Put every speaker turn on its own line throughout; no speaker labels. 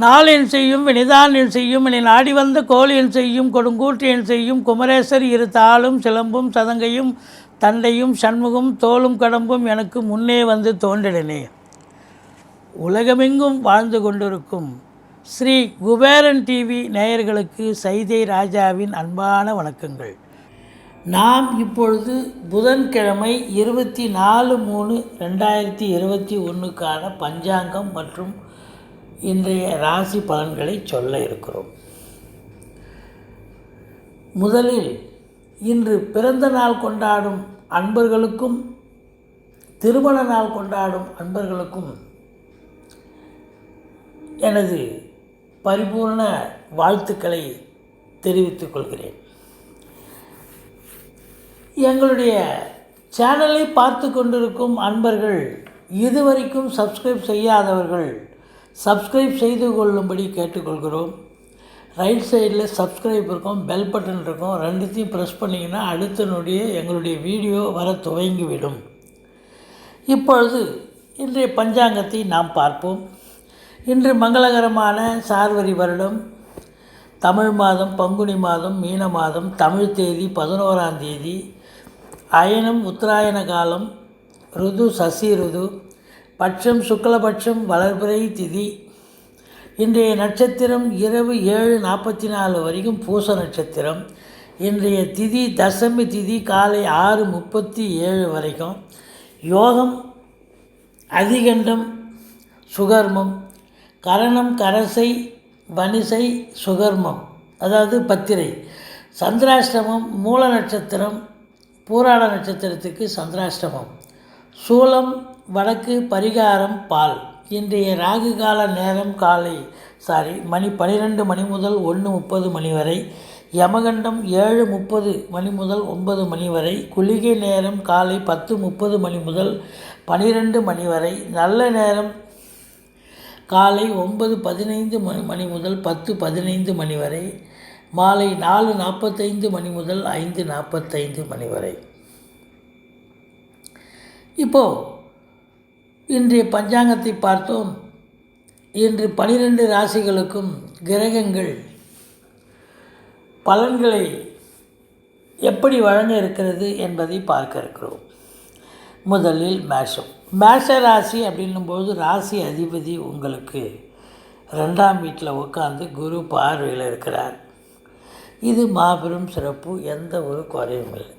நாளின் செய்யும் வினிதானின் செய்யும் இனி நாடி வந்த கோழியின் செய்யும் கொடுங்கூற்றியன் செய்யும் குமரேசர் இரு தாளும் சிலம்பும் சதங்கையும் தண்டையும் சண்முகம் தோளும் கடம்பும் எனக்கு முன்னே வந்து தோன்றினே. உலகமெங்கும் வாழ்ந்து கொண்டிருக்கும் ஸ்ரீ குபேரன் டிவி நேயர்களுக்கு சைதை ராஜாவின் அன்பான வணக்கங்கள். நாம் இப்பொழுது புதன்கிழமை 24/3/2021க்கான பஞ்சாங்கம் மற்றும் இன்றைய ராசி பலன்களை சொல்ல இருக்கிறோம். முதலில் இன்று பிறந்த நாள் கொண்டாடும் அன்பர்களுக்கும் திருமண நாள் கொண்டாடும் அன்பர்களுக்கும் எனது பரிபூர்ண வாழ்த்துக்களை தெரிவித்துக் கொள்கிறேன். எங்களுடைய சேனலை பார்த்து கொண்டிருக்கும் அன்பர்கள் இதுவரைக்கும் சப்ஸ்கிரைப் செய்யாதவர்கள் சப்ஸ்கிரைப் செய்து கொள்ளும்படி கேட்டுக்கொள்கிறோம். ரைட் சைடில் சப்ஸ்கிரைப் இருக்கும், பெல் பட்டன் இருக்கும், ரெண்டுத்தையும் ப்ரெஸ் பண்ணிங்கன்னா அடுத்த நொடியே எங்களுடைய வீடியோ வர துவங்கிவிடும். இப்பொழுது இன்றைய பஞ்சாங்கத்தை நாம் பார்ப்போம். இன்று மங்களகரமான சார்வரி வருடம் தமிழ் மாதம் பங்குனி மாதம் மீன மாதம் தமிழ் தேதி 11ஆம் தேதி, அயனம் உத்தராயண காலம், ருது சசி ருது, பட்சம் சுக்லபட்சம் வளர்பிறை திதி. இன்றைய நட்சத்திரம் இரவு 7:44 வரைக்கும் பூச நட்சத்திரம். இன்றைய திதி தசமி திதி காலை 6:37 வரைக்கும். யோகம் அதிகண்டம் சுகர்மம், கரணம் கரசை வனிசை சுகர்மம் அதாவது பத்திரை. சந்திராஷ்டமம் மூல நட்சத்திரம் பூராட நட்சத்திரத்துக்கு சந்திராஷ்டமம். சூலம் வடக்கு, பரிகாரம் பால். இன்றைய ராகு கால நேரம் மணி 12 மணி முதல் 1:30 மணி வரை. யமகண்டம் 7:30 மணி முதல் 9 மணி வரை. குளிகை நேரம் காலை 10:30 மணி முதல் 12 மணி வரை. நல்ல நேரம் காலை 9:15 மணி முதல் 10:15 மணி வரை. மாலை 4:45 மணி முதல் 5:45 மணி வரை. இப்போது இன்றைய பஞ்சாங்கத்தை பார்த்தோம். இன்று 12 ராசிகளுக்கும் கிரகங்கள் பலன்களை எப்படி வழங்க இருக்கிறது என்பதை பார்க்க இருக்கிறோம். முதலில் மேஷ ராசி அப்படின்னும்போது ராசி அதிபதி உங்களுக்கு 2ஆம் வீட்டில் உட்காந்து குரு பார்வையில் இருக்கிறார். இது மாபெரும் சிறப்பு, எந்த ஒரு குறையும் இல்லை.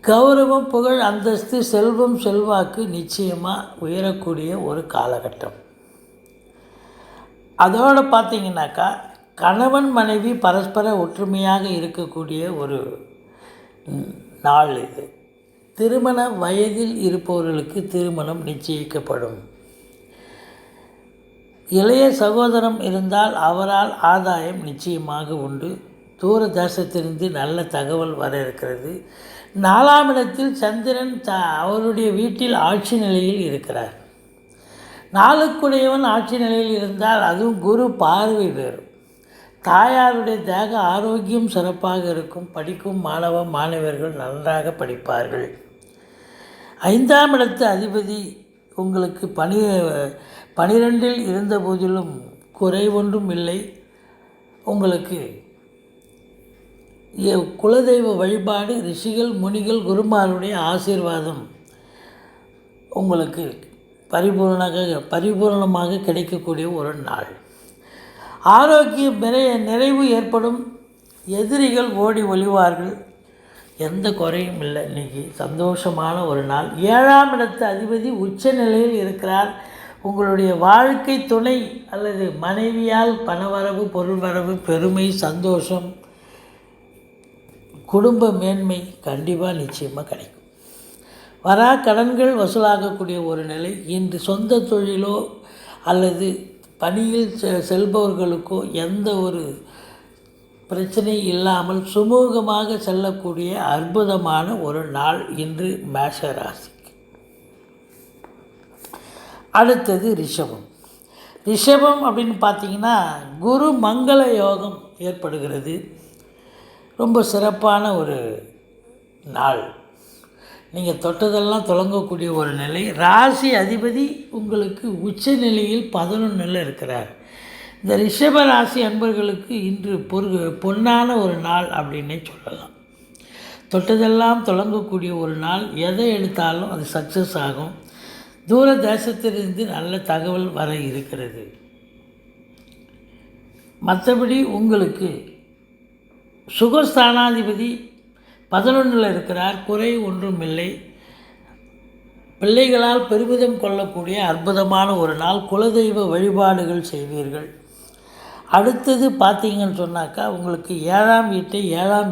கௌரவம் புகழ் அந்தஸ்து செல்வம் செல்வாக்கு நிச்சயமாக உயரக்கூடிய ஒரு காலகட்டம். அதோடு பார்த்திங்கனாக்கா கணவன் மனைவி பரஸ்பர ஒற்றுமையாக இருக்கக்கூடிய ஒரு நாள் இது. திருமண வயதில் இருப்பவர்களுக்கு திருமணம் நிச்சயிக்கப்படும். இளைய சகோதரம் இருந்தால் அவரால் ஆதாயம் நிச்சயமாக உண்டு. தூர தேசத்திலிருந்து நல்ல தகவல் வர இருக்கிறது. 4ஆம் இடத்தில் சந்திரன் அவருடைய வீட்டில் ஆட்சி நிலையில் இருக்கிறார். 4க்குடையவன் ஆட்சி நிலையில் இருந்தால் அதுவும் குரு பார்வை வேறும். தாயாருடைய தேக ஆரோக்கியம் சிறப்பாக இருக்கும். படிக்கும் மாணவர்கள் நன்றாக படிப்பார்கள். 5ஆம் இடத்து அதிபதி உங்களுக்கு 12இல் இருந்த போதிலும் குறை ஒன்றும் இல்லை. உங்களுக்கு குலதெய்வ வழிபாடு, ரிஷிகள் முனிகள் குருமாருடைய ஆசீர்வாதம் உங்களுக்கு பரிபூர்ணமாக கிடைக்கக்கூடிய ஒரு நாள். ஆரோக்கியம் நிறைவு ஏற்படும். எதிரிகள் ஓடி ஒளிவார்கள். எந்த குறையும் இல்லை. இன்றைக்கி சந்தோஷமான ஒரு நாள். 7ஆம் இடத்து அதிபதி உச்ச நிலையில் இருக்கிறார். உங்களுடைய வாழ்க்கை துணை அல்லது மனைவியால் பணவரவு பொருள்வரவு பெருமை சந்தோஷம் குடும்ப மேன்மை கண்டிப்பாக நிச்சயமாக கிடைக்கும். வரா கடன்கள் வசூலாகக்கூடிய ஒரு நிலை. இன்று சொந்த தொழிலோ அல்லது பணியில் செல்பவர்களுக்கோ எந்த ஒரு பிரச்சனை இல்லாமல் சுமூகமாக செல்லக்கூடிய அற்புதமான ஒரு நாள் இன்று மேஷ ராசிக்கு. அடுத்தது ரிஷபம் அப்படின்னு பார்த்திங்கன்னா குரு மங்கள யோகம் ஏற்படுகிறது. ரொம்ப சிறப்பான ஒரு நாள். நீங்கள் தொட்டதெல்லாம் தொடங்கக்கூடிய ஒரு நிலை. ராசி அதிபதி உங்களுக்கு உச்ச நிலையில் 11ல் இருக்கிறார். இந்த ரிஷப ராசி அன்பர்களுக்கு இன்று பொன்னான ஒரு நாள் அப்படின்னே சொல்லலாம். தொட்டதெல்லாம் தொடங்கக்கூடிய ஒரு நாள். எதை எடுத்தாலும் அது சக்ஸஸ் ஆகும். தூர தேசத்திலிருந்து நல்ல தகவல் வர இருக்கிறது. மற்றபடி உங்களுக்கு சுகஸ்தானாதிபதி 11ல் இருக்கிறார். குறை ஒன்றும் இல்லை. பிள்ளைகளால் பெருமிதம் கொள்ளக்கூடிய அற்புதமான ஒரு நாள். குலதெய்வ வழிபாடுகள் செய்வீர்கள். அடுத்தது பார்த்தீங்கன்னு சொன்னாக்கா உங்களுக்கு 7ஆம்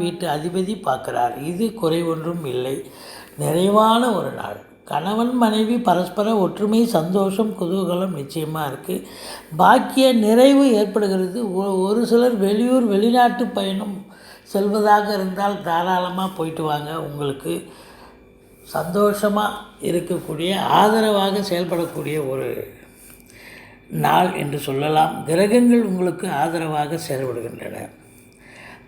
வீட்டு அதிபதி பார்க்குறார். இது குறை ஒன்றும் இல்லை. நிறைவான ஒரு நாள். கணவன் மனைவி பரஸ்பர ஒற்றுமை, சந்தோஷம், குதூகலம் நிச்சயமாக இருக்குது. பாக்கிய நிறைவு ஏற்படுகிறது. ஒரு சிலர் வெளிநாட்டு பயணம் செல்வதாக இருந்தால் தாராளமாக போயிட்டு வாங்க. உங்களுக்கு சந்தோஷமாக இருக்கக்கூடிய, ஆதரவாக செயல்படக்கூடிய ஒரு நாள் என்று சொல்லலாம். கிரகங்கள் உங்களுக்கு ஆதரவாக செயல்படுகின்றன.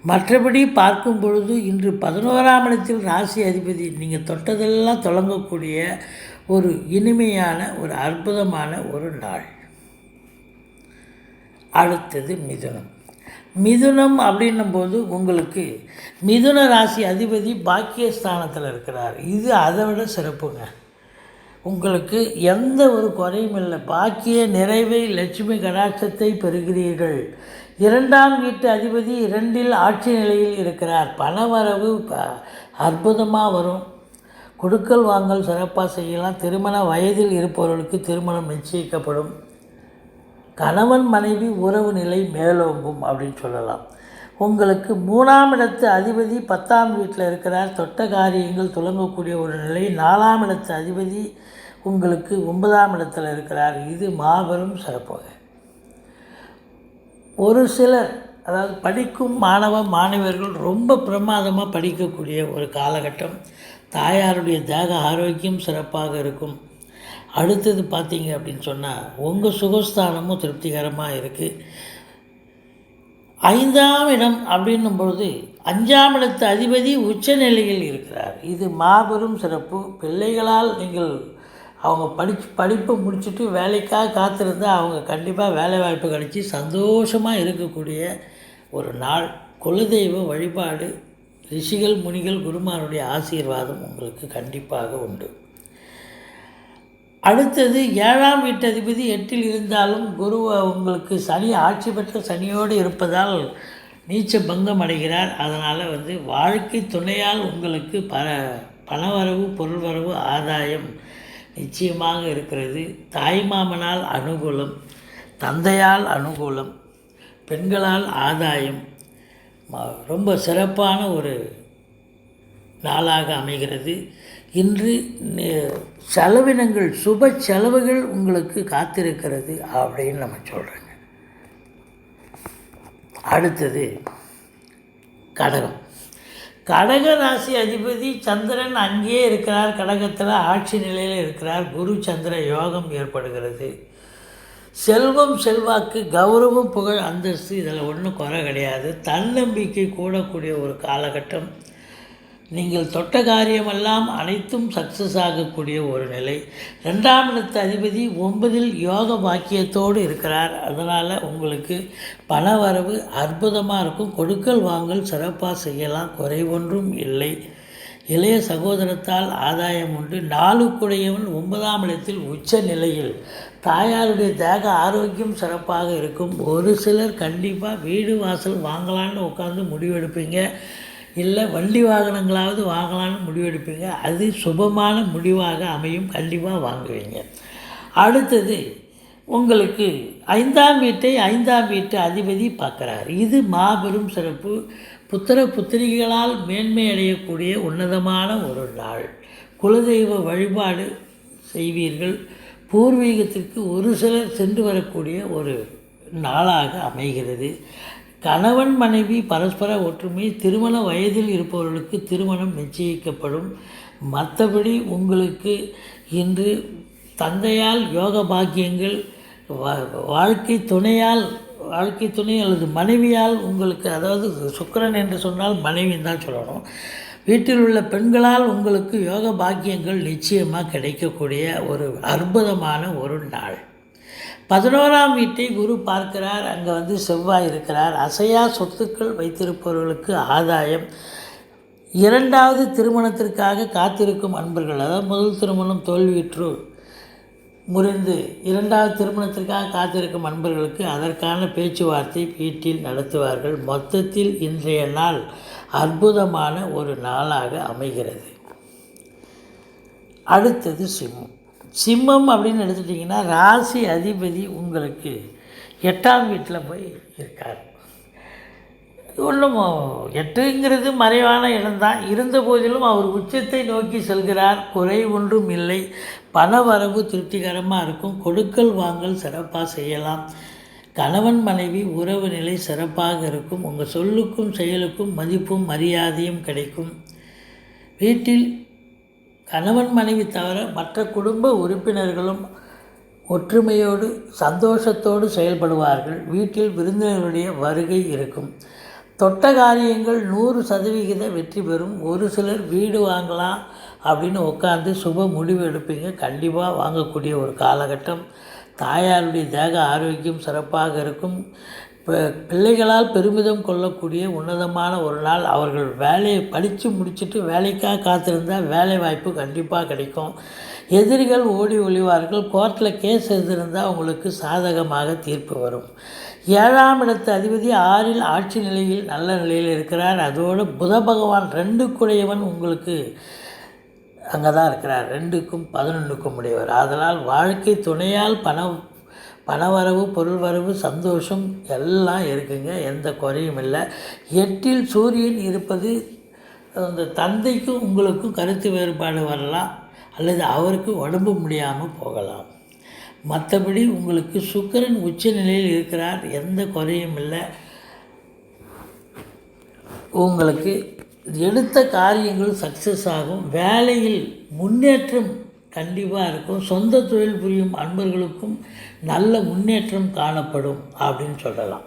மற்றபடி பார்க்கும் பொழுது இன்று 11ஆம் இடத்தில் ராசி அதிபதி நீங்கள் தொட்டதெல்லாம் தொடங்கக்கூடிய ஒரு இனிமையான ஒரு அற்புதமான ஒரு நாள். அடுத்தது மிதுனம் அப்படின்னும்போது உங்களுக்கு மிதுன ராசி அதிபதி பாக்கியஸ்தானத்தில் இருக்கிறார். இது அதை விட சிறப்புங்க. உங்களுக்கு எந்த ஒரு குறையும் இல்லை. பாக்கிய நிறைவை, லட்சுமி கடாட்சத்தை பெறுகிறீர்கள். 2ஆம் வீட்டு அதிபதி 2ல் ஆட்சி நிலையில் இருக்கிறார். பணவரவு அற்புதமாக வரும். கொடுக்கல் வாங்கல் சிறப்பாக செய்யலாம். திருமண வயதில் இருப்பவர்களுக்கு திருமணம் நிச்சயிக்கப்படும். கணவன் மனைவி உறவு நிலை மேலோங்கும் அப்படின்னு சொல்லலாம். உங்களுக்கு 3ஆம் இடத்து அதிபதி 10ஆம் வீட்டில் இருக்கிறார். தொட்ட காரியங்கள் துலங்கக்கூடிய ஒரு நிலை. 4ஆம் இடத்து அதிபதி உங்களுக்கு 9ஆம் இடத்தில் இருக்கிறார். இது மாபெரும் சிறப்பாக. ஒரு சிலர் அதாவது படிக்கும் மாணவர்கள் ரொம்ப பிரமாதமாக படிக்கக்கூடிய ஒரு காலகட்டம். தாயாருடைய தேக ஆரோக்கியம் சிறப்பாக இருக்கும். அடுத்தது பார்த்தீங்க அப்படின்னு சொன்னால் உங்கள் சுகஸ்தானமும் திருப்திகரமாக இருக்குது. 5ஆம் இடம் அப்படின்னும் பொழுது 5ஆம் இடத்து அதிபதி உச்ச நிலையில் இருக்கிறார். இது மாபெரும் சிறப்பு. பிள்ளைகளால் நீங்கள் அவங்க படிப்பை முடிச்சுட்டு வேலைக்காக காத்திருந்தால் அவங்க கண்டிப்பாக வேலை வாய்ப்பு கிடைச்சி சந்தோஷமாக இருக்கக்கூடிய ஒரு நாள். குலதெய்வ வழிபாடு, ரிஷிகள் முனிகள் குருமாருடைய ஆசீர்வாதம் உங்களுக்கு கண்டிப்பாக உண்டு. அடுத்தது 7ஆம் வீட்டு அதிபதி 8ல் இருந்தாலும் குரு உங்களுக்கு சனி ஆட்சி பெற்ற சனியோடு இருப்பதால் நீச்ச பங்கம் அடைகிறார். அதனால் வாழ்க்கை துணையால் உங்களுக்கு பணவரவு, பொருள் வரவு, ஆதாயம் நிச்சயமாக இருக்கிறது. தாய்மாமனால் அனுகூலம், தந்தையால் அனுகூலம், பெண்களால் ஆதாயம். ரொம்ப சிறப்பான ஒரு நாளாக அமைகிறது. இன்று செலவினங்கள், சுப செலவுகள் உங்களுக்கு காத்திருக்கிறது அப்படின்னு நம்ம சொல்கிறோங்க. அடுத்தது கடக ராசி அதிபதி சந்திரன் அங்கேயே இருக்கிறார். கடகத்தில் ஆட்சி நிலையில் இருக்கிறார். குரு சந்திர யோகம் ஏற்படுகிறது. செல்வம், செல்வாக்கு, கௌரவம், புகழ், அந்தஸ்து இதில் ஒன்றும் குறை கிடையாது. தன்னம்பிக்கை கூடக்கூடிய ஒரு காலகட்டம். நீங்கள் தொட்ட காரியமெல்லாம் அனைத்தும் சக்ஸஸ் ஆகக்கூடிய ஒரு நிலை. 2ஆம் இடத்து அதிபதி 9ல் யோக பாக்கியத்தோடு இருக்கிறார். அதனால் உங்களுக்கு பணவரவு அற்புதமாக இருக்கும். கொடுக்கல் வாங்கல் சிறப்பாக செய்யலாம். குறை ஒன்றும் இல்லை. இளைய சகோதரத்தால் ஆதாயம் உண்டு. 4 9ஆம் இடத்தில் உச்ச நிலையில். தாயாருடைய தேக ஆரோக்கியம் சிறப்பாக இருக்கும். ஒரு சிலர் கண்டிப்பாக வீடு வாசல் வாங்கலான்னு உட்காந்து முடிவெடுப்பீங்க. இல்லை வண்டி வாகனங்களாவது வாங்கலான்னு முடிவெடுப்பீங்க. அது சுபமான முடிவாக அமையும். கண்டிப்பாக வாங்குவீங்க. அடுத்தது உங்களுக்கு 5ஆம் வீட்டு அதிபதி பார்க்குறார். இது மாபெரும் சிறப்பு. புத்திரிகளால் மேன்மை அடையக்கூடிய உன்னதமான ஒரு நாள். குலதெய்வ வழிபாடு செய்வீர்கள். பூர்வீகத்திற்கு ஒரு சிலர் சென்று வரக்கூடிய ஒரு நாளாக அமைகிறது. கணவன் மனைவி பரஸ்பர ஒற்றுமை, திருமண வயதில் இருப்பவர்களுக்கு திருமணம் நிச்சயிக்கப்படும். மற்றபடி உங்களுக்கு இன்று தந்தையால் யோக பாக்கியங்கள், வாழ்க்கை துணை அல்லது மனைவியால் உங்களுக்கு, அதாவது சுக்கிரன் என்று சொன்னால் மனைவின்னு தான் சொல்லணும். வீட்டில் உள்ள பெண்களால் உங்களுக்கு யோக பாக்கியங்கள் நிச்சயமாக கிடைக்கக்கூடிய ஒரு அற்புதமான ஒரு நாள். 11ஆம் வீட்டை குரு பார்க்கிறார். அங்கே செவ்வாய் இருக்கிறார். அசையா சொத்துக்கள் வைத்திருப்பவர்களுக்கு ஆதாயம். 2வது திருமணத்திற்காக காத்திருக்கும் அன்பர்கள், அதாவது முதல் திருமணம் தோல்வியுற்று முறிந்து 2வது திருமணத்திற்காக காத்திருக்கும் அன்பர்களுக்கு அதற்கான பேச்சுவார்த்தை வீட்டில் நடத்துவார்கள். மொத்தத்தில் இன்றைய நாள் அற்புதமான ஒரு நாளாக அமைகிறது. அடுத்தது சிம்மம். சிம்மம் அப்படின்னு எடுத்துட்டிங்கன்னா ராசி அதிபதி உங்களுக்கு 8ஆம் வீட்டில் போய் இருக்கார். ஒன்றும் 8ங்கிறது மறைவான இடம்தான். இருந்த போதிலும் அவர் உச்சத்தை நோக்கி செல்கிறார். குறை ஒன்றும் இல்லை. பண வரவு திருப்திகரமாக இருக்கும். கொடுக்கல் வாங்கல் சிறப்பாக செய்யலாம். கணவன் மனைவி உறவு நிலை சிறப்பாக இருக்கும். உங்கள் சொல்லுக்கும் செயலுக்கும் மதிப்பும் மரியாதையும் கிடைக்கும். வீட்டில் கணவன் மனைவி தவிர மற்ற குடும்ப உறுப்பினர்களும் ஒற்றுமையோடு சந்தோஷத்தோடு செயல்படுவார்கள். வீட்டில் விருந்தினர்களுடைய வருகை இருக்கும். தொட்ட காரியங்கள் 100% வெற்றி பெறும். ஒரு சிலர் வீடு வாங்கலாம் அப்படின்னு உட்காந்து சுப முடிவு எடுப்பீங்க. கண்டிப்பாக வாங்கக்கூடிய ஒரு காலகட்டம். தாயாருடைய தேக ஆரோக்கியம் சிறப்பாக இருக்கும். பிள்ளைகளால் பெருமிதம் கொள்ளக்கூடிய உன்னதமான ஒரு நாள். அவர்கள் வேலையை படித்து முடிச்சுட்டு வேலைக்காக காத்திருந்தால் வேலை வாய்ப்பு கண்டிப்பாக கிடைக்கும். எதிரிகள் ஓடி ஒளிவார்கள். கோர்ட்டில் கேஸ் எழுதியிருந்தால் உங்களுக்கு சாதகமாக தீர்ப்பு வரும். 7ஆம் இடத்து அதிபதி 6இல் ஆட்சி நிலையில் நல்ல நிலையில் இருக்கிறார். அதோடு புத பகவான் 2க்குடையவன் உங்களுக்கு அங்கே தான் இருக்கிறார். 2க்கும் 11க்கும் உடையவர். அதனால் வாழ்க்கை துணையால் பணவரவு பொருள் வரவு சந்தோஷம் எல்லாம் இருக்குங்க. எந்த குறையும் இல்லை. 8இல் சூரியன் இருப்பது அந்த தந்தைக்கும் உங்களுக்கும் கருத்து வேறுபாடு வரலாம், அல்லது அவருக்கு உடம்பு முடியாமல் போகலாம். மற்றபடி உங்களுக்கு சுக்கிரன் உச்ச நிலையில் இருக்கிறார். எந்த குறையும் இல்லை. உங்களுக்கு எடுத்த காரியங்கள் சக்ஸஸ் ஆகும். வேலையில் முன்னேற்றம் கண்டிப்பாக இருக்கும். சொந்த தொழில் புரியும் அன்பர்களுக்கும் நல்ல முன்னேற்றம் காணப்படும் அப்படின்னு சொல்லலாம்.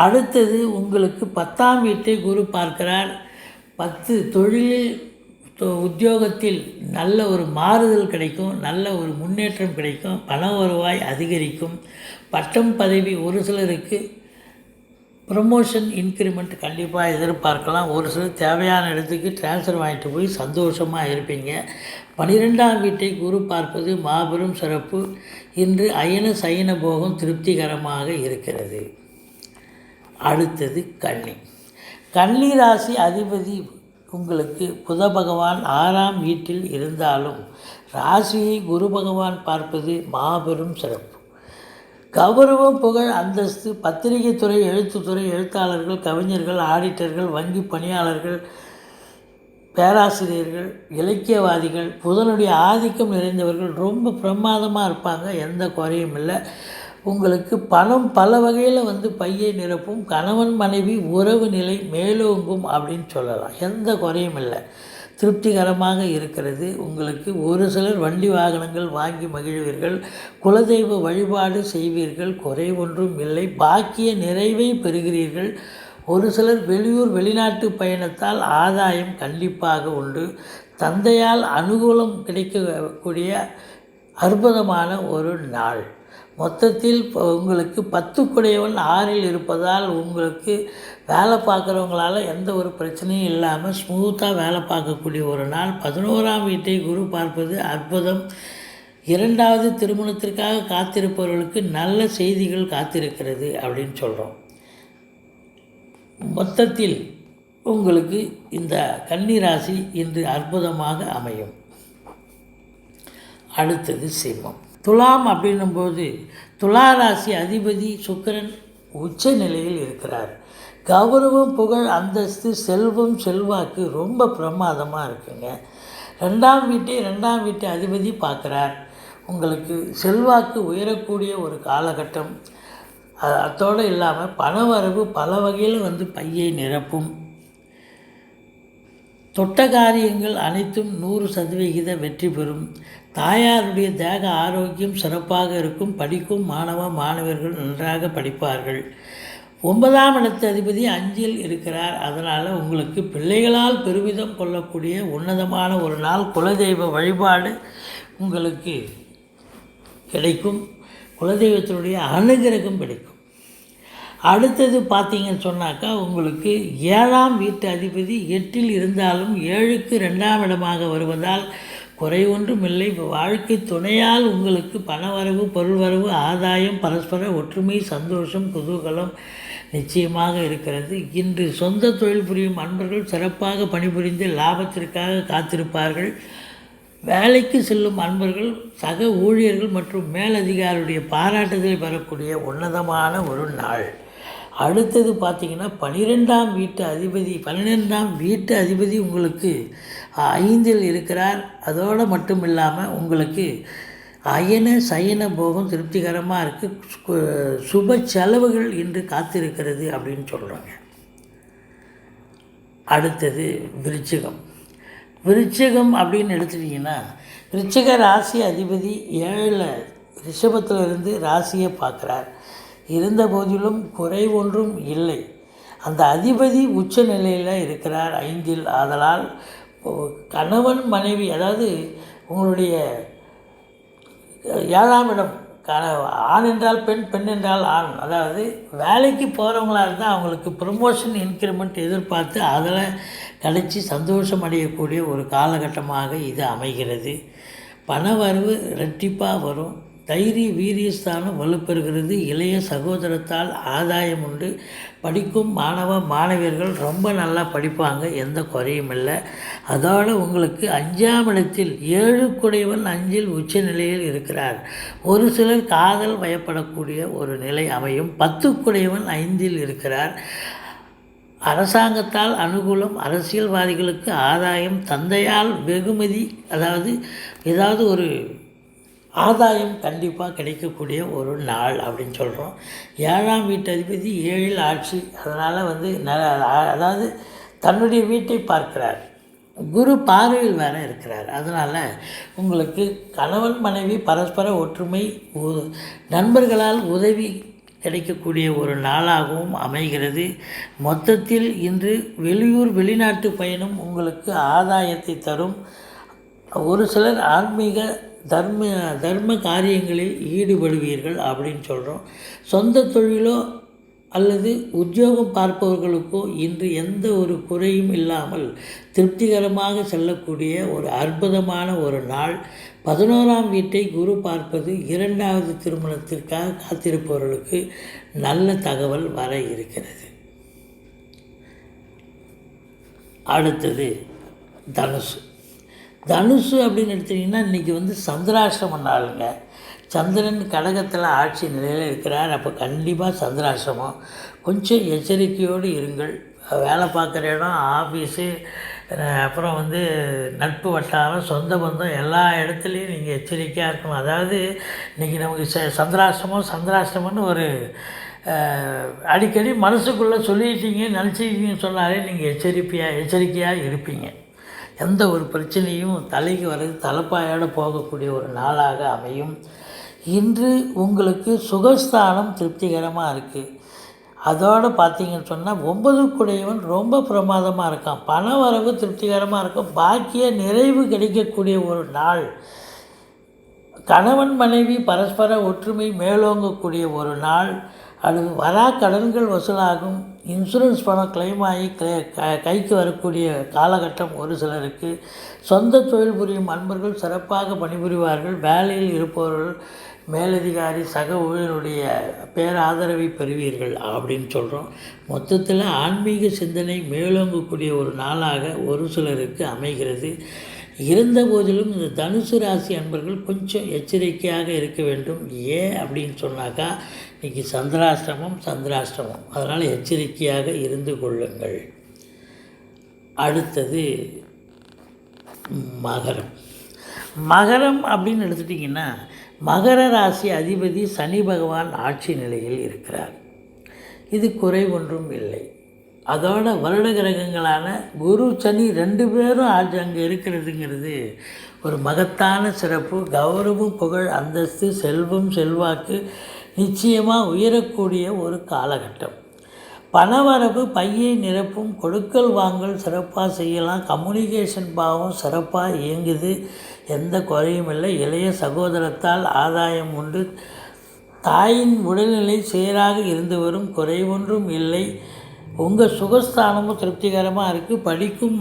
அடுத்தது உங்களுக்கு 10ஆம் வீட்டை குரு பார்க்கிறார். 10 தொழிலில் உத்தியோகத்தில் நல்ல ஒரு மாறுதல் கிடைக்கும். நல்ல ஒரு முன்னேற்றம் கிடைக்கும். பண வருவாய் அதிகரிக்கும். பட்டம் பதவி ஒரு சிலருக்கு ப்ரமோஷன் இன்க்ரிமெண்ட் கண்டிப்பாக எதிர்பார்க்கலாம். ஒரு சிலர் தேவையான இடத்துக்கு ட்ரான்ஸ்ஃபர் வாங்கிட்டு போய் சந்தோஷமாக இருப்பீங்க. 12ஆம் வீட்டை குரு பார்ப்பது மாபெரும் சிறப்பு. இன்று அயன சயன போகம் திருப்திகரமாக இருக்கிறது. அடுத்தது கன்னி. கன்னி ராசி அதிபதி உங்களுக்கு புத பகவான் 6ஆம் வீட்டில் இருந்தாலும் ராசியை குரு பகவான் பார்ப்பது மாபெரும் சிறப்பு. கௌரவம், புகழ், அந்தஸ்து, பத்திரிகை துறை, எழுத்துத்துறை, எழுத்தாளர்கள், கவிஞர்கள், ஆடிட்டர்கள், வங்கி பணியாளர்கள், பேராசிரியர்கள், இலக்கியவாதிகள், புதனுடைய ஆதிக்கம் நிறைந்தவர்கள் ரொம்ப பிரமாதமாக இருப்பாங்க. எந்த குறையும் இல்லை. உங்களுக்கு பணம் பல வகையில் பையை நிரப்பும். கணவன் மனைவி உறவு நிலை மேலோங்கும் அப்படின்னு சொல்லலாம். எந்த குறையும் இல்லை. திருப்திகரமாக இருக்கிறது. உங்களுக்கு ஒரு சிலர் வண்டி வாகனங்கள் வாங்கி மகிழ்வீர்கள். குலதெய்வ வழிபாடு செய்வீர்கள். குறை ஒன்றும் இல்லை. பாக்கிய நிறைவை பெறுகிறீர்கள். ஒரு சிலர் வெளியூர் வெளிநாட்டு பயணத்தால் ஆதாயம் கண்டிப்பாக உண்டு. தந்தையால் அனுகூலம் கிடைக்கக்கூடிய அற்புதமான ஒரு நாள். மொத்தத்தில் உங்களுக்கு 10க்குடையவன் 6இல் இருப்பதால் உங்களுக்கு வேலை பார்க்குறவங்களால எந்த ஒரு பிரச்சனையும் இல்லாமல் ஸ்மூத்தாக வேலை பார்க்கக்கூடிய ஒரு நாள். 11ஆம் வீட்டை குரு பார்ப்பது அற்புதம். 2வது திருமணத்திற்காக காத்திருப்பவர்களுக்கு நல்ல செய்திகள் காத்திருக்கிறது அப்படின்னு சொல்கிறோம். மொத்தத்தில் உங்களுக்கு இந்த கன்னி ராசி இன்று அற்புதமாக அமையும். அடுத்தது சிம்மம். துலாம் அப்படின்னும்போது துலா ராசி அதிபதி சுக்கிரன் உச்ச நிலையில் இருக்கிறார். கௌரவம், புகழ், அந்தஸ்து, செல்வம், செல்வாக்கு ரொம்ப பிரமாதமாக இருக்குங்க. 2ஆம் வீட்டை அதிபதி பார்க்குறார். உங்களுக்கு செல்வாக்கு உயரக்கூடிய ஒரு காலகட்டம். அதோடு இல்லாமல் பணவரவு பல வகையில் பையை நிரப்பும். தொட்ட காரியங்கள் அனைத்தும் 100% வெற்றி பெறும். தாயாருடைய தேக ஆரோக்கியம் சிறப்பாக இருக்கும். படிக்கும் மாணவர்கள் நன்றாக படிப்பார்கள். 9ஆம் இடத்து அதிபதி 5இல் இருக்கிறார். அதனால் உங்களுக்கு பிள்ளைகளால் பெருமிதம் கொள்ளக்கூடிய உன்னதமான ஒரு நாள். குலதெய்வ வழிபாடு உங்களுக்கு கிடைக்கும். குலதெய்வத்தினுடைய அனுகிரகம் கிடைக்கும். அடுத்தது பார்த்தீங்கன்னு சொன்னாக்கா, உங்களுக்கு 7ஆம் வீட்டு அதிபதி 8இல் இருந்தாலும் 7க்கு 2ஆம் இடமாக வருவதால் குறை ஒன்றும் இல்லை. வாழ்க்கை துணையால் உங்களுக்கு பணவரவு, பொருள்வரவு, ஆதாயம், பரஸ்பர ஒற்றுமை, சந்தோஷம், குதூகலம் நிச்சயமாக இருக்கிறது. இன்று சொந்த தொழில் புரியும் அன்பர்கள் சிறப்பாக பணிபுரிந்து லாபத்திற்காக காத்திருப்பார்கள். வேலைக்கு செல்லும் அன்பர்கள் சக ஊழியர்கள் மற்றும் மேலதிகாரியுடைய பாராட்டுதலை பெறக்கூடிய உன்னதமான ஒரு நாள். அடுத்தது பார்த்திங்கன்னா 12ஆம் வீட்டு அதிபதி உங்களுக்கு 5இல் இருக்கிறார். அதோடு மட்டும் இல்லாமல் உங்களுக்கு அயன சயன போகம் திருப்திகரமாக இருக்குது. சுப செலவுகள் இன்று காத்திருக்கிறது அப்படின்னு சொல்கிறாங்க. அடுத்தது விருச்சிகம் அப்படின்னு எடுத்துட்டிங்கன்னா, விருச்சிக ராசி அதிபதி 7ல் ரிஷபத்தில் இருந்து ராசியை பார்க்குறார். இருந்த போதிலும் குறை ஒன்றும் இல்லை. அந்த அதிபதி உச்ச நிலையில் இருக்கிறார் 5இல். ஆதலால் கணவன் மனைவி, அதாவது உங்களுடைய 7ஆம் இடம், ஆண் என்றால் பெண், பெண் என்றால் ஆண், அதாவது வேலைக்கு போகிறவங்களாக இருந்தால் அவங்களுக்கு ப்ரமோஷன், இன்க்ரிமெண்ட் எதிர்பார்த்து அதில் கிடைச்சி சந்தோஷம் அடையக்கூடிய ஒரு காலகட்டமாக இது அமைகிறது. பணவரவு ரெட்டிப்பாக வரும். தைரிய வீரியஸ்தானம் வலுப்பெறுகிறது. இளைய சகோதரத்தால் ஆதாயம் உண்டு. படிக்கும் மாணவியர்கள் ரொம்ப நல்லா படிப்பாங்க, எந்த குறையும் இல்லை. அதோடு உங்களுக்கு 5ஆம் இடத்தில் 7க்குடையவன் 5இல் உச்ச நிலையில் இருக்கிறார். ஒரு சிலர் காதல் வயப்படக்கூடிய ஒரு நிலை அமையும். 10க்குடையவன் 5இல் இருக்கிறார். அரசாங்கத்தால் அனுகூலம், அரசியல்வாதிகளுக்கு ஆதாயம், தந்தையால் வெகுமதி, அதாவது ஏதாவது ஒரு ஆதாயம் கண்டிப்பாக கிடைக்கக்கூடிய ஒரு நாள் அப்படின்னு சொல்கிறோம். 7ஆம் வீட்டு அதிபதி 7இல் ஆட்சி. அதனால் அதாவது தன்னுடைய வீட்டை பார்க்கிறார். குரு பார்வையில் வேறு இருக்கிறார். அதனால் உங்களுக்கு கணவன் மனைவி பரஸ்பர ஒற்றுமை, நண்பர்களால் உதவி கிடைக்கக்கூடிய ஒரு நாளாகவும் அமைகிறது. மொத்தத்தில் இன்று வெளிநாட்டு பயணம் உங்களுக்கு ஆதாயத்தை தரும். ஒரு சிலர் ஆன்மீக தர்ம காரியங்களில் ஈடுபடுவீர்கள் அப்படின்னு சொல்கிறோம். சொந்த தொழிலோ அல்லது உத்தியோகம் பார்ப்பவர்களுக்கோ இன்று எந்த ஒரு குறையும் இல்லாமல் திருப்திகரமாக செல்லக்கூடிய ஒரு அற்புதமான ஒரு நாள். 11ஆம் வீட்டை குரு பார்ப்பது 2வது திருமணத்திற்காக காத்திருப்பவர்களுக்கு நல்ல தகவல் வர இருக்கிறது. அடுத்தது தனுசு அப்படின்னு எடுத்திங்கன்னா, இன்றைக்கி சந்திராஷ்டமம் நாளுங்க. சந்திரன் கடகத்தில் ஆட்சி நிலையில் இருக்கிறார். அப்போ கண்டிப்பாக சந்திராஷ்டமம். கொஞ்சம் எச்சரிக்கையோடு இருங்கள். வேலை பார்க்குற இடம், ஆஃபீஸு, அப்புறம் நட்பு வட்டாரம், சொந்த பந்தம், எல்லா இடத்துலையும் நீங்கள் எச்சரிக்கையாக இருக்கணும். அதாவது இன்றைக்கி நமக்கு சந்திராஷ்டமம்னு ஒரு அடிக்கடி மனசுக்குள்ளே நினச்சிக்கிங்கன்னு சொன்னாலே நீங்கள் எச்சரிக்கையாக இருப்பீங்க. எந்த ஒரு பிரச்சனையும் தலைக்கு வர்றது தலைப்பாயோடு போகக்கூடிய ஒரு நாளாக அமையும். இன்று உங்களுக்கு சுகஸ்தானம் திருப்திகரமாக இருக்குது. அதோடு பார்த்தீங்கன்னு சொன்னால் 9க்குடையவன் ரொம்ப பிரமாதமாக இருக்கான். பண வரவு திருப்திகரமாக இருக்கும். பாக்கிய நிறைவு கிடைக்கக்கூடிய ஒரு நாள். கணவன் மனைவி பரஸ்பர ஒற்றுமை மேலோங்கக்கூடிய ஒரு நாள். அது வரா கடன்கள் வசூலாகும். இன்சூரன்ஸ் பணம் கிளைம் ஆகி கைக்கு வரக்கூடிய காலகட்டம் ஒரு சிலருக்கு. சொந்த தொழில் புரியும் அன்பர்கள் சிறப்பாக பணிபுரிவார்கள். வேலையில் இருப்பவர்கள் மேலதிகாரி சக ஊழியருடைய பேராதரவை பெறுவீர்கள் அப்படின்னு சொல்கிறோம். மொத்தத்தில் ஆன்மீக சிந்தனை மேலோங்கக்கூடிய ஒரு நாளாக ஒரு சிலருக்கு அமைகிறது. இருந்த போதிலும் இந்த தனுசு ராசி அன்பர்கள் கொஞ்சம் எச்சரிக்கையாக இருக்க வேண்டும். ஏன் அப்படின்னு சொன்னாக்கா, இன்றைக்கி சந்திராஷ்டமம். அதனால் எச்சரிக்கையாக இருந்து கொள்ளுங்கள். அடுத்தது மகரம் அப்படின்னு எடுத்துட்டிங்கன்னா, மகர ராசி அதிபதி சனி பகவான் ஆட்சி நிலையில் இருக்கிறார். இது குறை ஒன்றும் இல்லை. அதோட வருட கிரகங்களான குரு சனி 2 பேரும் அங்கே இருக்கிறதுங்கிறது ஒரு மகத்தான சிறப்பு. கௌரவம், புகழ், அந்தஸ்து, செல்வம், செல்வாக்கு நிச்சயமாக உயரக்கூடிய ஒரு காலகட்டம். பணவரவு பையை நிரப்பும், கொடுக்கல் வாங்கல் சிறப்பாக செய்யலாம். கம்யூனிகேஷன் பாவம் சிறப்பாக இயங்குது, எந்த குறையும் இல்லை. இளைய சகோதரத்தால் ஆதாயம் உண்டு. தாயின் உடல்நிலை சீராக இருந்து வரும், குறைவொன்றும் இல்லை. உங்கள் சுகஸ்தானமும் திருப்திகரமாக இருக்குது. படிக்கும்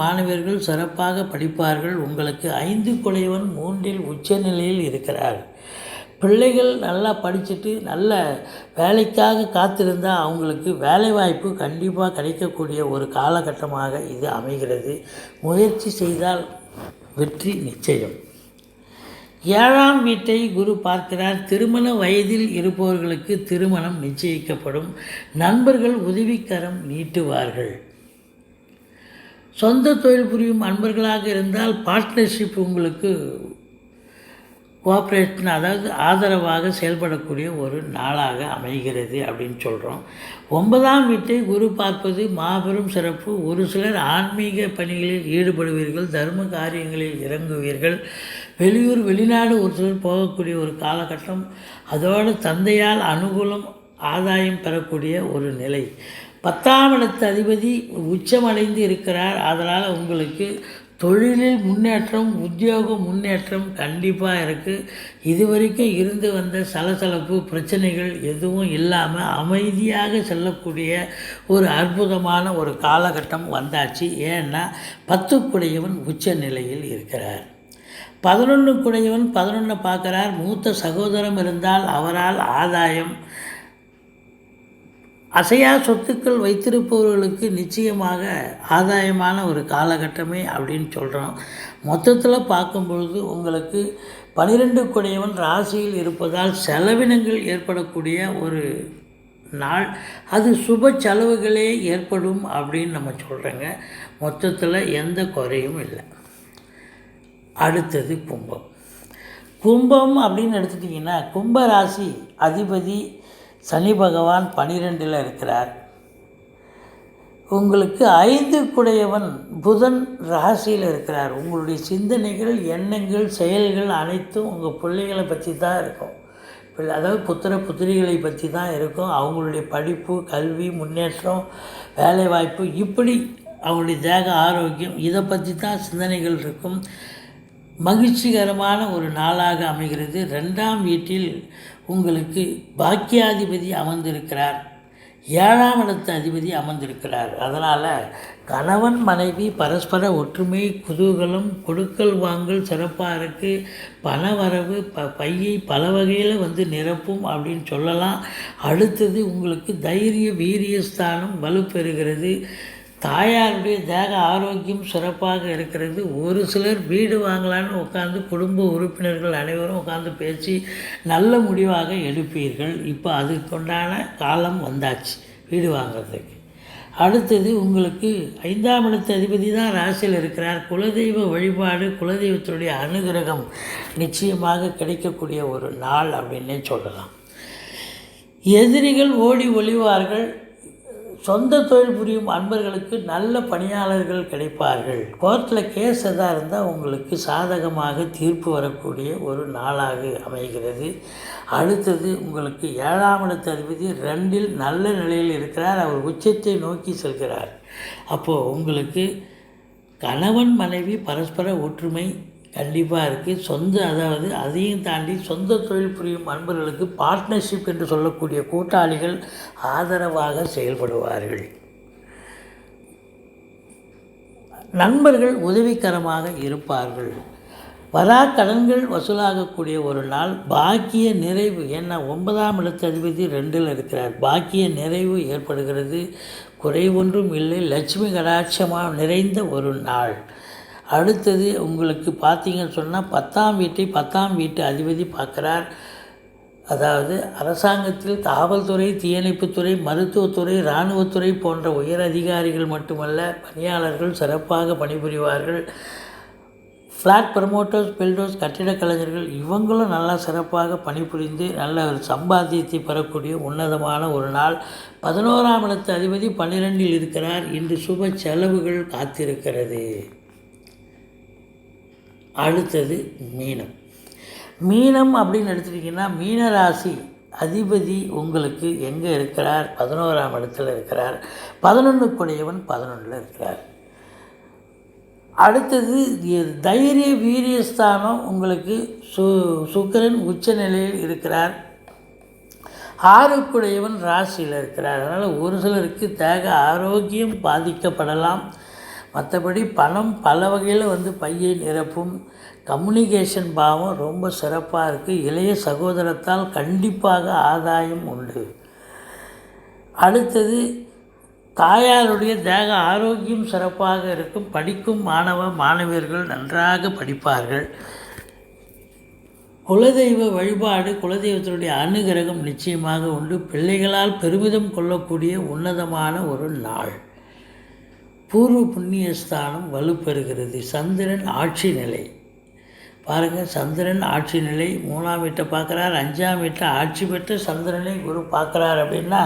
மாணவியர்கள் சிறப்பாக படிப்பார்கள். உங்களுக்கு 5 குடையவன் 3இல் உச்சநிலையில் இருக்கிறார். பிள்ளைகள் நல்லா படிச்சுட்டு நல்ல வேலைக்காக காத்திருந்தால் அவங்களுக்கு வேலைவாய்ப்பு கண்டிப்பாக கிடைக்கக்கூடிய ஒரு காலகட்டமாக இது அமைகிறது. முயற்சி செய்தால் வெற்றி நிச்சயம். 7ஆம் வீட்டை குரு பார்க்கிறார். திருமண வயதில் இருப்பவர்களுக்கு திருமணம் நிச்சயிக்கப்படும். நண்பர்கள் உதவிக்கரம் நீட்டுவார்கள். சொந்த தொழில் புரியும் அன்பர்களாக இருந்தால் பார்ட்னர்ஷிப் உங்களுக்கு கோஆப்ரேஷன், அதாவது ஆதரவாக செயல்படக்கூடிய ஒரு நாளாக அமைகிறது அப்படின்னு சொல்கிறோம். 9ஆம் வீட்டை குரு பார்ப்பது மாபெரும் சிறப்பு. ஒரு சிலர் ஆன்மீக பணிகளில் ஈடுபடுவீர்கள், தர்ம காரியங்களில் இறங்குவீர்கள். வெளியூர் வெளிநாடு ஒரு சிலர் போகக்கூடிய ஒரு காலகட்டம். அதோடு தந்தையால் அனுகூலம், ஆதாயம் பெறக்கூடிய ஒரு நிலை. 10ஆம் இடத்து அதிபதி உச்சமடைந்து இருக்கிறார். அதனால் உங்களுக்கு தொழிலில் முன்னேற்றம், உத்தியோக முன்னேற்றம் கண்டிப்பாக இருக்குது. இதுவரைக்கும் இருந்து வந்த சலசலப்பு பிரச்சனைகள் எதுவும் இல்லாமல் அமைதியாக செல்லக்கூடிய ஒரு அற்புதமான ஒரு காலகட்டம் வந்தாச்சு. ஏன்னா 10 குடையவன் உச்ச நிலையில் இருக்கிறார். 11 குடையவன் 11 பார்க்குறார். மூத்த சகோதரம் இருந்தால் அவரால் ஆதாயம். அசையா சொத்துக்கள் வைத்திருப்பவர்களுக்கு நிச்சயமாக ஆதாயமான ஒரு காலகட்டமே அப்படின்னு சொல்கிறோம். மொத்தத்தில் பார்க்கும்பொழுது உங்களுக்கு 12 குடையவன் ராசியில் இருப்பதால் செலவினங்கள் ஏற்படக்கூடிய ஒரு நாள். அது சுப செலவுகளே ஏற்படும் அப்படின்னு நம்ம சொல்கிறோங்க. மொத்தத்தில் எந்த குறையும் இல்லை. அடுத்தது கும்பம். கும்பம் அப்படின்னு எடுத்துட்டிங்கன்னா, கும்ப ராசி அதிபதி சனி பகவான் 12இல் இருக்கிறார். உங்களுக்கு 5 குடையவன் புதன் ராசியில் இருக்கிறார். உங்களுடைய சிந்தனைகள், எண்ணங்கள், செயல்கள் அனைத்தும் உங்கள் பிள்ளைகளை பற்றி தான் இருக்கும். அதாவது புத்திரிகளை பற்றி தான் இருக்கும். அவங்களுடைய படிப்பு, கல்வி, முன்னேற்றம், வேலைவாய்ப்பு, இப்படி அவங்களுடைய தேக ஆரோக்கியம், இதை பற்றி தான் சிந்தனைகள் இருக்கும். மகிழ்ச்சிகரமான ஒரு நாளாக அமைகிறது. 2ஆம் வீட்டில் உங்களுக்கு பாக்கியாதிபதி அமர்ந்திருக்கிறார். 7ஆம் இடத்து அதிபதி அமர்ந்திருக்கிறார். அதனால் கணவன் மனைவி பரஸ்பர ஒற்றுமை, குதூகலம், கொடுக்கல் வாங்கல் சிறப்பாக இருக்குது. பண வரவு பையை பல வகையில் நிரப்பும் அப்படின்னு சொல்லலாம். அடுத்தது உங்களுக்கு தைரிய வீரியஸ்தானம் வலுப்பெறுகிறது. தாயாருடைய தேக ஆரோக்கியம் சிறப்பாக இருக்கிறது. ஒரு சிலர் வீடு வாங்கலான்னு உட்காந்து குடும்ப உறுப்பினர்கள் அனைவரும் உட்காந்து பேசி நல்ல முடிவாக எடுப்பீர்கள். இப்போ அதுக்குண்டான காலம் வந்தாச்சு வீடு வாங்குறதுக்கு. அடுத்தது உங்களுக்கு 5ஆம் இடத்து அதிபதி தான் ராசியில் இருக்கிறார். குலதெய்வ வழிபாடு, குலதெய்வத்துடைய அனுகிரகம் நிச்சயமாக கிடைக்கக்கூடிய ஒரு நாள் அப்படின்னே சொல்லலாம். எதிரிகள் ஓடி ஒளிவார்கள். சொந்த தொழில் புரியும் அன்பர்களுக்கு நல்ல பணியாளர்கள் கிடைப்பார்கள். கோர்ட்டில் கேஸ் எதாக இருந்தால் உங்களுக்கு சாதகமாக தீர்ப்பு வரக்கூடிய ஒரு நாளாக அமைகிறது. அடுத்தது உங்களுக்கு 7ஆம் இடத்து அதிபதி 2இல் நல்ல நிலையில் இருக்கிறார். அவர் உச்சத்தை நோக்கி செல்கிறார். அப்போது உங்களுக்கு கணவன் மனைவி பரஸ்பர ஒற்றுமை கண்டிப்பாக இருக்குது. அதாவது அதையும் தாண்டி சொந்த தொழில் புரியும் அன்பர்களுக்கு பார்ட்னர்ஷிப் என்று சொல்லக்கூடிய கூட்டாளிகள் ஆதரவாக செயல்படுவார்கள். நண்பர்கள் உதவிகரமாக இருப்பார்கள். வரா கடன்கள் வசூலாகக்கூடிய ஒரு நாள். பாக்கிய நிறைவு, ஏன்னா 9ஆம் இடத்து அதிபதி 2இல் இருக்கிறார். பாக்கிய நிறைவு ஏற்படுகிறது. குறைவொன்றும் இல்லை. லட்சுமி கடாட்சமாக நிறைந்த ஒரு நாள். அடுத்தது உங்களுக்கு பார்த்தீங்கன்னு சொன்னால் 10ஆம் வீட்டு அதிபதி பார்க்குறார். அதாவது அரசாங்கத்தில் காவல்துறை, தீயணைப்புத்துறை, மருத்துவத்துறை, இராணுவத்துறை போன்ற உயர் அதிகாரிகள் மட்டுமல்ல, பணியாளர்கள் சிறப்பாக பணிபுரிவார்கள். ஃப்ளாட் ப்ரமோட்டர்ஸ், பில்டர்ஸ், கட்டிடக் கலைஞர்கள் இவங்களும் நல்லா சிறப்பாக பணிபுரிந்து நல்ல ஒரு சம்பாத்தியத்தை பெறக்கூடிய உன்னதமான ஒரு நாள். 11ஆம் இடத்து அதிபதி 12இல் இருக்கிறார். இன்று சுப செலவுகள் காத்திருக்கிறது. அடுத்தது மீனம். மீனம் அப்படின்னு எடுத்துட்டிங்கன்னா, மீனராசி அதிபதி உங்களுக்கு எங்கே இருக்கிறார்? 11ஆம் இடத்துல இருக்கிறார். 11க்குடையவன் 11ல் இருக்கிறார். அடுத்தது தைரிய வீரியஸ்தானம் உங்களுக்கு சுக்கிரன் உச்ச நிலையில் இருக்கிறார். 6க்குடையவன் ராசியில் இருக்கிறார். அதனால் ஒரு சிலருக்கு தேக ஆரோக்கியம் பாதிக்கப்படலாம். மற்றபடி பணம் பல வகையில் பையை நிரப்பும். கம்யூனிகேஷன் பாவம் ரொம்ப சிறப்பாக இருக்குது. இளைய சகோதரத்தால் கண்டிப்பாக ஆதாயம் உண்டு. அடுத்தது தாயாருடைய தேக ஆரோக்கியம் சிறப்பாக இருக்கும். படிக்கும் மாணவியர்கள் நன்றாக படிப்பார்கள். குலதெய்வ வழிபாடு, குலதெய்வத்தினுடைய அனுகிரகம் நிச்சயமாக உண்டு. பிள்ளைகளால் பெருமிதம் கொள்ளக்கூடிய உன்னதமான ஒரு நாள். பூர்வ புண்ணியஸ்தானம் வலுப்பெறுகிறது. சந்திரன் ஆட்சி நிலை பாருங்கள். சந்திரன் ஆட்சி நிலை 3ஆம் வீட்டை பார்க்குறார். 5ஆம் வீட்டை ஆட்சி பெற்ற சந்திரனை குரு பார்க்குறார். அப்படின்னா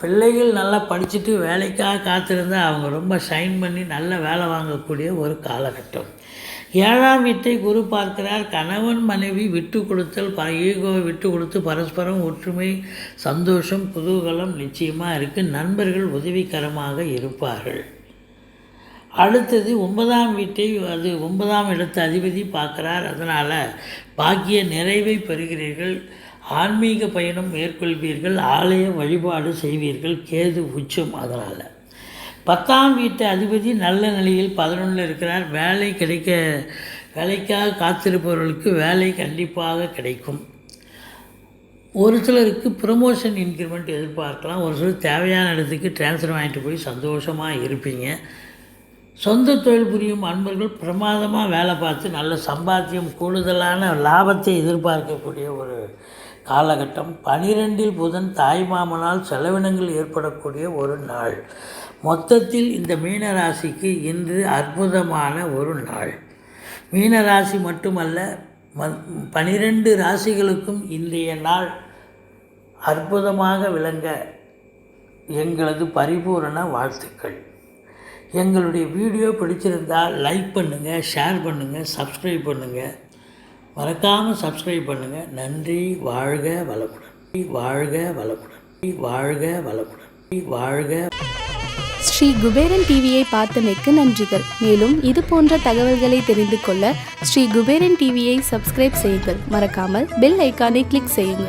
பிள்ளைகள் நல்லா படிச்சுட்டு வேலைக்காக காத்திருந்தால் அவங்க ரொம்ப ஷைன் பண்ணி நல்ல வேலை வாங்கக்கூடிய ஒரு காலகட்டம். 7ஆம் வீட்டை குரு பார்க்கிறார். கணவன் மனைவி விட்டு கொடுத்தல், ஈகோவை விட்டு கொடுத்து பரஸ்பரம் ஒற்றுமை, சந்தோஷம், குதூகலம் நிச்சயமாக இருக்குது. நண்பர்கள் உதவிகரமாக இருப்பார்கள். அடுத்தது 9ஆம் வீட்டை 9ஆம் இடத்து அதிபதி பார்க்குறார். அதனால் பாக்கிய நிறைவை பெறுகிறீர்கள். ஆன்மீக பயணம் மேற்கொள்வீர்கள். ஆலய வழிபாடு செய்வீர்கள். கேது உச்சம். அதனால் 10ஆம் வீட்டு அதிபதி நல்ல நிலையில் 11ல் இருக்கிறார். வேலைக்காக காத்திருப்பவர்களுக்கு வேலை கண்டிப்பாக கிடைக்கும். ஒரு சிலருக்கு ப்ரமோஷன் இன்க்ரிமெண்ட் எதிர்பார்க்கலாம். ஒரு சிலர் தேவையான இடத்துக்கு ட்ரான்ஸ்ஃபர் வாங்கிட்டு போய் சந்தோஷமாக இருப்பீங்க. சொந்த தொழில் புரியும் அன்பர்கள் பிரமாதமாக வேலை பார்த்து நல்ல சம்பாத்தியம், கூடுதலான லாபத்தை எதிர்பார்க்கக்கூடிய ஒரு காலகட்டம். 12இல் புதன் தாய்மாமனால் செலவினங்கள் ஏற்படக்கூடிய ஒரு நாள். மொத்தத்தில் இந்த மீனராசிக்கு இன்று அற்புதமான ஒரு நாள். மீனராசி மட்டுமல்ல, 12 ராசிகளுக்கும் இன்றைய நாள் அற்புதமாக விளங்க எங்களது பரிபூரண வாழ்த்துக்கள். எங்களுடைய வீடியோ பிடிச்சிருந்தால் லைக் பண்ணுங்கள், ஷேர் பண்ணுங்கள், சப்ஸ்கிரைப் பண்ணுங்கள். மறக்காமல் சப்ஸ்கிரைப் பண்ணுங்கள். நன்றி. வாழ்க வளமுடன். வாழ்க வளமுடன். வாழ்க வளமுடன். வாழ்க.
ஸ்ரீ குபேரன் டிவியை பார்த்தமைக்கு நன்றிகள். மேலும் இது போன்ற தகவல்களை தெரிந்து கொள்ள ஸ்ரீ குபேரன் டிவியை சப்ஸ்கிரைப் செய்யுங்கள். மறக்காமல் பெல் ஐக்கானை கிளிக் செய்யுங்கள்.